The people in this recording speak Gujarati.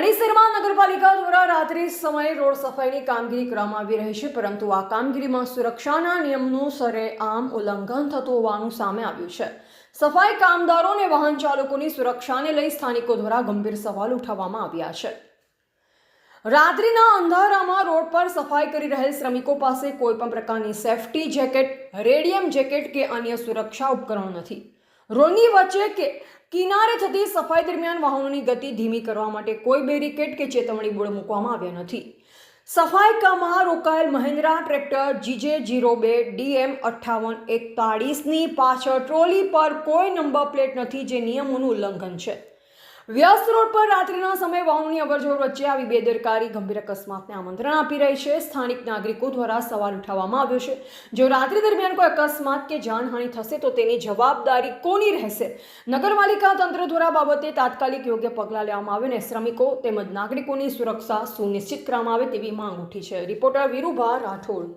હળીસરમાં નગરપાલિકા દ્વારા રાત્રિ સમયે રોડ સફાઈની કામગીરી કરવામાં આવી રહી છે, પરંતુ આ કામગીરીમાં સુરક્ષાના નિયમનું સરેઆમ ઉલ્લંઘન થતું હોવાનું સામે આવ્યું છે। સફાઈ કામદારો અને વાહન ચાલકોની સુરક્ષાને લઈ સ્થાનિકો દ્વારા ગંભીર સવાલ ઉઠાવવામાં આવ્યા છે। રાત્રિના અંધારામાં રોડ પર સફાઈ કરી રહેલ શ્રમિકો પાસે કોઈ પણ પ્રકારની સેફટી જેકેટ, રેડિયમ જેકેટ કે અન્ય સુરક્ષા ઉપકરણો નથી। રોડની વચ્ચે કે કિનારે થતી સફાઈ દરમિયાન વાહનોની ગતિ ધીમી કરવા માટે કોઈ બેરિકેડ કે ચેતવણી બોર્ડ મૂકવામાં આવ્યા નથી। સફાઈ કામમાં રોકાયેલ મહિન્દ્રા ટ્રેક્ટર GJ02 DM 5841ની પાછળ ટ્રોલી પર કોઈ નંબર પ્લેટ નથી, જે નિયમોનું ઉલ્લંઘન છે। વ્યસ્ત રોડ પર રાત્રિના સમયે વાહનોની અવરજવર વચ્ચે આવી બેદરકારી ગંભીર અકસ્માતને આમંત્રણ આપી રહી છે। સ્થાનિક નાગરિકો દ્વારા સવાલ ઉઠાવવામાં આવ્યો છે, જો રાત્રિ દરમિયાન કોઈ અકસ્માત કે જાનહાનિ થશે તો તેની જવાબદારી કોની રહેશે? નગરપાલિકા તંત્ર દ્વારા બાબતે તાત્કાલિક યોગ્ય પગલાં લેવામાં આવે અને શ્રમિકો તેમજ નાગરિકોની સુરક્ષા સુનિશ્ચિત કરવામાં આવે તેવી માંગ ઉઠી છે। રિપોર્ટર વિરુભા રાઠોડ।